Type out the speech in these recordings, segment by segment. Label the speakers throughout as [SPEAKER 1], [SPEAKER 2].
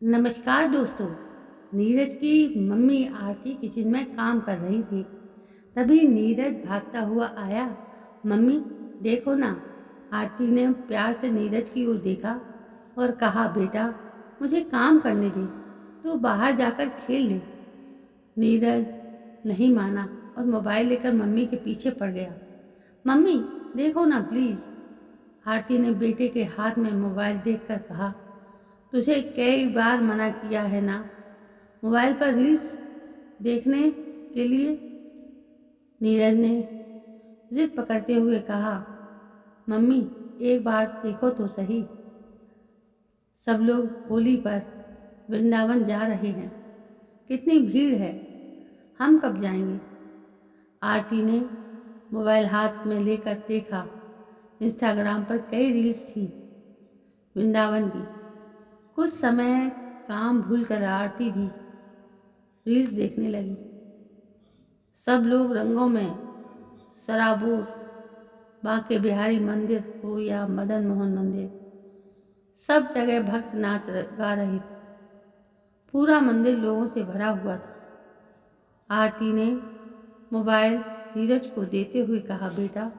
[SPEAKER 1] नमस्कार दोस्तों। नीरज की मम्मी आरती किचन में काम कर रही थी। तभी नीरज भागता हुआ आया। मम्मी देखो ना। आरती ने प्यार से नीरज की ओर देखा और कहा, बेटा मुझे काम करने दे, तू बाहर जाकर खेल ले। नीरज नहीं माना और मोबाइल लेकर मम्मी के पीछे पड़ गया। मम्मी देखो ना प्लीज़। आरती ने बेटे के हाथ में मोबाइल देखकर कहा, तुझे कई बार मना किया है ना मोबाइल पर रील्स देखने के लिए। नीरज ने जिद पकड़ते हुए कहा, मम्मी एक बार देखो तो सही। सब लोग होली पर वृंदावन जा रहे हैं, कितनी भीड़ है, हम कब जाएंगे। आरती ने मोबाइल हाथ में लेकर देखा। इंस्टाग्राम पर कई रील्स थी वृंदावन की। कुछ समय काम भूलकर आरती भी रील्स देखने लगी। सब लोग रंगों में सराबोर, बांके बिहारी मंदिर हो या मदन मोहन मंदिर, सब जगह भक्त नाच गा रहे थे। पूरा मंदिर लोगों से भरा हुआ था। आरती ने मोबाइल नीरज को देते हुए कहा, बेटा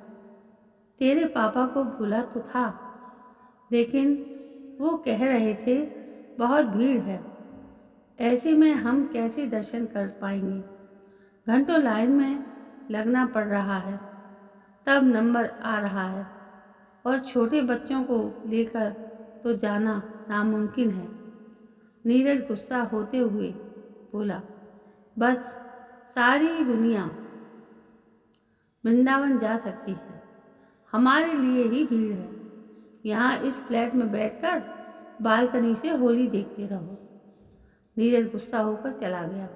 [SPEAKER 1] तेरे पापा को बुला तो था, लेकिन वो कह रहे थे बहुत भीड़ है, ऐसे में हम कैसे दर्शन कर पाएंगे। घंटों लाइन में लगना पड़ रहा है, तब नंबर आ रहा है, और छोटे बच्चों को लेकर तो जाना नामुमकिन है। नीरज गुस्सा होते हुए बोला, बस सारी दुनिया वृंदावन जा सकती है, हमारे लिए ही भीड़ है। यहाँ इस फ्लैट में बैठकर बालकनी से होली देखते रहो। नीरज गुस्सा होकर चला गया।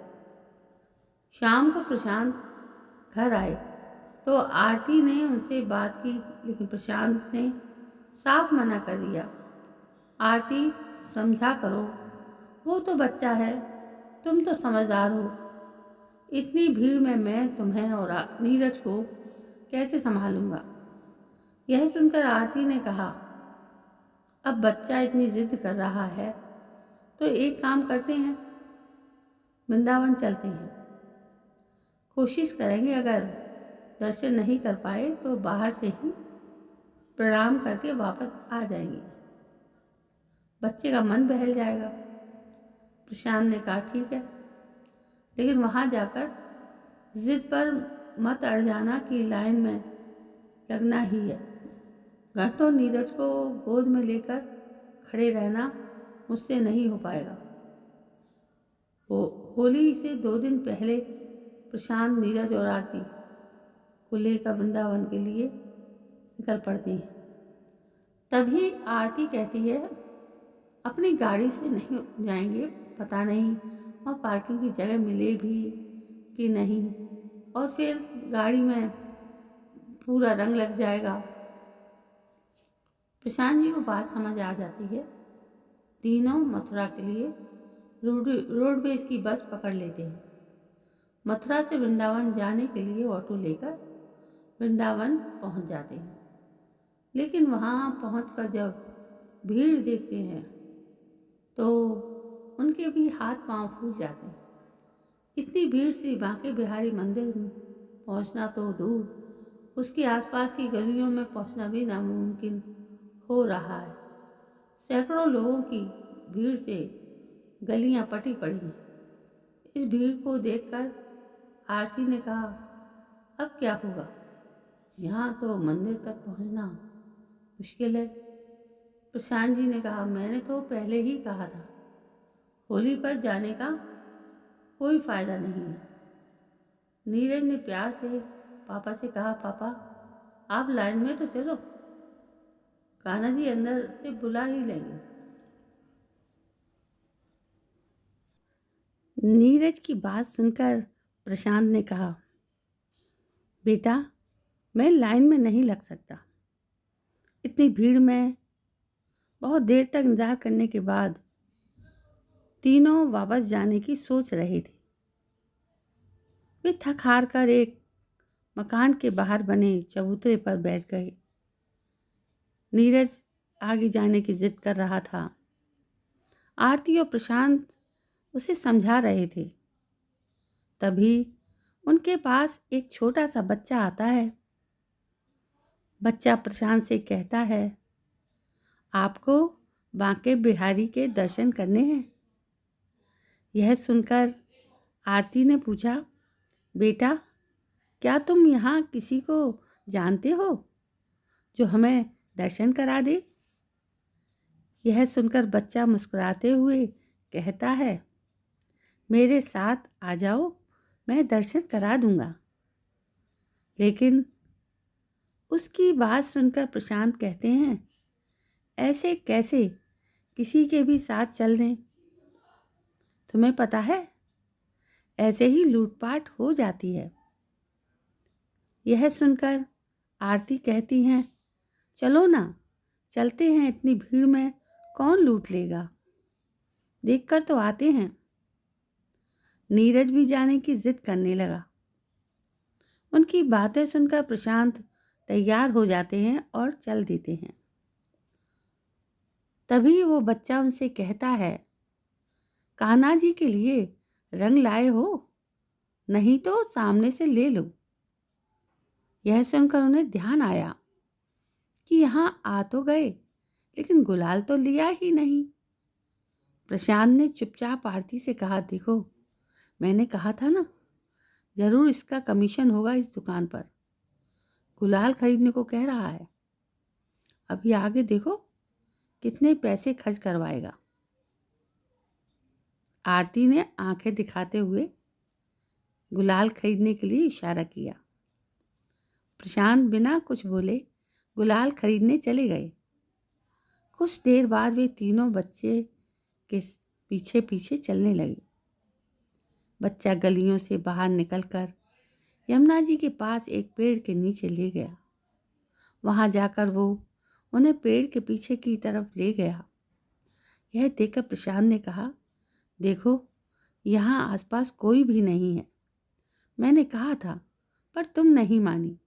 [SPEAKER 1] शाम को प्रशांत घर आए तो आरती ने उनसे बात की, लेकिन प्रशांत ने साफ मना कर दिया। आरती समझा करो, वो तो बच्चा है, तुम तो समझदार हो। इतनी भीड़ में मैं तुम्हें और नीरज को कैसे संभालूंगा। यह सुनकर आरती ने कहा, अब बच्चा इतनी जिद कर रहा है तो एक काम करते हैं, वृंदावन चलते हैं। कोशिश करेंगे, अगर दर्शन नहीं कर पाए तो बाहर से ही प्रणाम करके वापस आ जाएंगे, बच्चे का मन बहल जाएगा। प्रशांत ने कहा, ठीक है, लेकिन वहाँ जाकर जिद पर मत अड़ जाना कि लाइन में लगना ही है। घंटों नीरज को गोद में लेकर खड़े रहना मुझसे नहीं हो पाएगा। होली से 2 दिन पहले प्रशांत, नीरज और आरती को लेकर वृंदावन के लिए निकल पड़ती हैं। तभी आरती कहती है, अपनी गाड़ी से नहीं जाएंगे, पता नहीं वहाँ पार्किंग की जगह मिले भी कि नहीं, और फिर गाड़ी में पूरा रंग लग जाएगा। प्रशांत जी को बात समझ आ जाती है। तीनों मथुरा के लिए रोडवेज की बस पकड़ लेते हैं। मथुरा से वृंदावन जाने के लिए ऑटो लेकर वृंदावन पहुंच जाते हैं, लेकिन वहां पहुंचकर जब भीड़ देखते हैं तो उनके भी हाथ पांव फूल जाते हैं। इतनी भीड़ से बांके बिहारी मंदिर पहुंचना तो दूर, उसके आसपास की गलियों में पहुंचना भी नामुमकिन हो रहा है। सैकड़ों लोगों की भीड़ से गलियां पटी पड़ी हैं। इस भीड़ को देखकर आरती ने कहा, अब क्या होगा, यहाँ तो मंदिर तक पहुँचना मुश्किल है। प्रशांत जी ने कहा, मैंने तो पहले ही कहा था, होली पर जाने का कोई फायदा नहीं है। नीरज ने प्यार से पापा से कहा, पापा आप लाइन में तो चलो, कान्हा जी अंदर से बुला ही लेंगे। नीरज की बात सुनकर प्रशांत ने कहा, बेटा मैं लाइन में नहीं लग सकता। इतनी भीड़ में बहुत देर तक इंतजार करने के बाद तीनों वापस जाने की सोच रहे थे। वे थक हार कर एक मकान के बाहर बने चबूतरे पर बैठ गए। नीरज आगे जाने की जिद कर रहा था। आरती और प्रशांत उसे समझा रहे थे। तभी उनके पास एक छोटा सा बच्चा आता है। बच्चा प्रशांत से कहता है, आपको बांके बिहारी के दर्शन करने हैं। यह सुनकर आरती ने पूछा, बेटा, क्या तुम यहाँ किसी को जानते हो जो हमें दर्शन करा दे? यह सुनकर बच्चा मुस्कुराते हुए कहता है, मेरे साथ आ जाओ, मैं दर्शन करा दूंगा। लेकिन उसकी बात सुनकर प्रशांत कहते हैं, ऐसे कैसे किसी के भी साथ चल दें? तुम्हें पता है, ऐसे ही लूटपाट हो जाती है। यह सुनकर आरती कहती हैं, चलो ना, चलते हैं, इतनी भीड़ में कौन लूट लेगा, देखकर तो आते हैं। नीरज भी जाने की जिद करने लगा। उनकी बातें सुनकर प्रशांत तैयार हो जाते हैं और चल देते हैं। तभी वो बच्चा उनसे कहता है, कान्हा जी के लिए रंग लाए हो? नहीं तो सामने से ले लो। यह सुनकर उन्हें ध्यान आया कि यहाँ आ तो गए, लेकिन गुलाल तो लिया ही नहीं। प्रशांत ने चुपचाप आरती से कहा, देखो, मैंने कहा था ना, जरूर इसका कमीशन होगा इस दुकान पर। गुलाल खरीदने को कह रहा है। अभी आगे देखो कितने पैसे खर्च करवाएगा। आरती ने आंखें दिखाते हुए गुलाल खरीदने के लिए इशारा किया। प्रशांत बिना कुछ बोले गुलाल खरीदने चले गए। कुछ देर बाद वे तीनों बच्चे के पीछे पीछे चलने लगे। बच्चा गलियों से बाहर निकलकर यमुना जी के पास एक पेड़ के नीचे ले गया। वहां जाकर वो उन्हें पेड़ के पीछे की तरफ ले गया। यह देखकर प्रशांत ने कहा, देखो, यहाँ आसपास कोई भी नहीं है। मैंने कहा था, पर तुम नहीं मानी।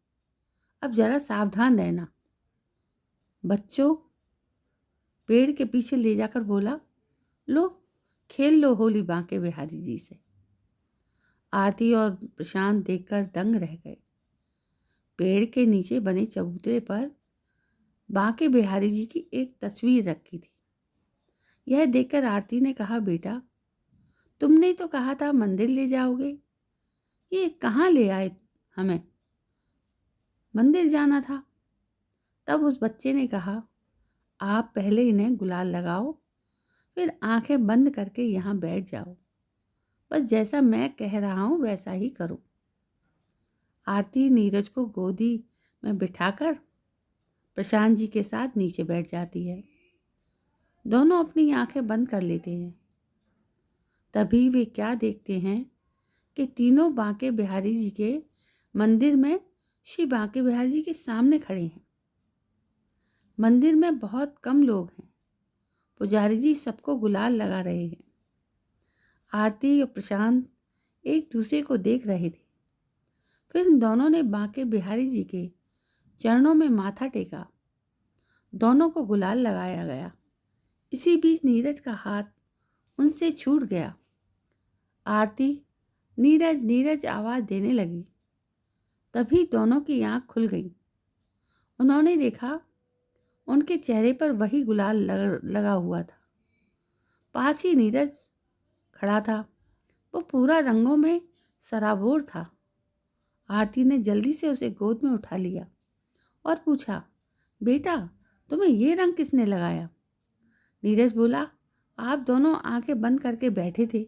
[SPEAKER 1] अब जरा सावधान रहना। बच्चों पेड़ के पीछे ले जाकर बोला, लो, खेल लो होली बांके बिहारी जी से। आरती और प्रशांत देखकर दंग रह गए। पेड़ के नीचे बने चबूतरे पर बांके बिहारी जी की एक तस्वीर रखी थी। यह देखकर आरती ने कहा, बेटा, तुमने तो कहा था मंदिर ले जाओगे, ये कहाँ ले आए? हमें मंदिर जाना था। तब उस बच्चे ने कहा, आप पहले इन्हें गुलाल लगाओ, फिर आंखें बंद करके यहाँ बैठ जाओ। बस जैसा मैं कह रहा हूँ वैसा ही करो। आरती नीरज को गोदी में बिठाकर प्रशांत जी के साथ नीचे बैठ जाती है। दोनों अपनी आंखें बंद कर लेते हैं। तभी वे क्या देखते हैं कि तीनों बांके बिहारी जी के मंदिर में श्री बांके बिहारी जी के सामने खड़े हैं। मंदिर में बहुत कम लोग हैं। पुजारी जी सबको गुलाल लगा रहे हैं। आरती और प्रशांत एक दूसरे को देख रहे थे। फिर उन दोनों ने बांके बिहारी जी के चरणों में माथा टेका। दोनों को गुलाल लगाया गया। इसी बीच नीरज का हाथ उनसे छूट गया। आरती नीरज नीरज आवाज देने लगी। तभी दोनों की आंख खुल गई। उन्होंने देखा उनके चेहरे पर वही गुलाल लगा हुआ था। पास ही नीरज खड़ा था। वो पूरा रंगों में सराबोर था। आरती ने जल्दी से उसे गोद में उठा लिया और पूछा, बेटा, तुम्हें ये रंग किसने लगाया? नीरज बोला, आप दोनों आंखें बंद करके बैठे थे,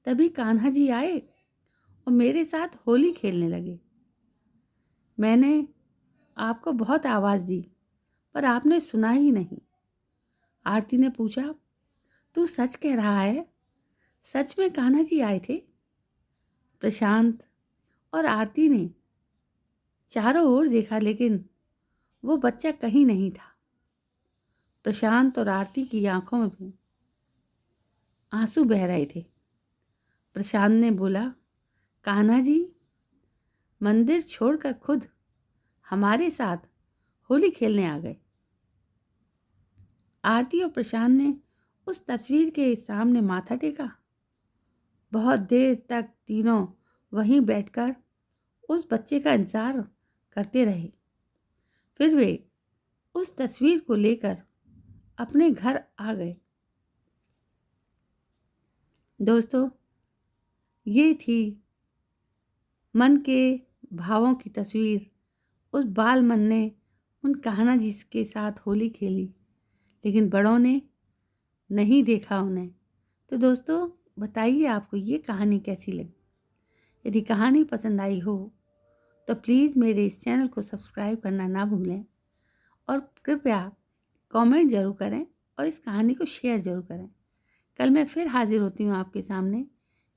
[SPEAKER 1] तभी कान्हा जी आए और मेरे साथ होली खेलने लगे। मैंने आपको बहुत आवाज़ दी, पर आपने सुना ही नहीं। आरती ने पूछा, तू सच कह रहा है? सच में कान्हा जी आए थे? प्रशांत और आरती ने चारों ओर देखा, लेकिन वो बच्चा कहीं नहीं था। प्रशांत और आरती की आंखों में भी आंसू बह रहे थे। प्रशांत ने बोला, कान्हा जी मंदिर छोड़कर खुद हमारे साथ होली खेलने आ गए। आरती और प्रशांत ने उस तस्वीर के सामने माथा टेका। बहुत देर तक तीनों वहीं बैठकर उस बच्चे का इंतजार करते रहे। फिर वे उस तस्वीर को लेकर अपने घर आ गए। दोस्तों, ये थी मन के भावों की तस्वीर। उस बाल मन ने उन कान्हा जी के साथ होली खेली, लेकिन बड़ों ने नहीं देखा उन्हें। तो दोस्तों, बताइए आपको ये कहानी कैसी लगी। यदि कहानी पसंद आई हो तो प्लीज़ मेरे इस चैनल को सब्सक्राइब करना ना भूलें और कृपया कमेंट ज़रूर करें और इस कहानी को शेयर ज़रूर करें। कल मैं फिर हाजिर होती हूँ आपके सामने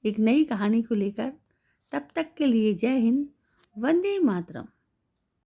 [SPEAKER 1] एक नई कहानी को लेकर। तब तक के लिए जय हिंद, वंदे मातरम।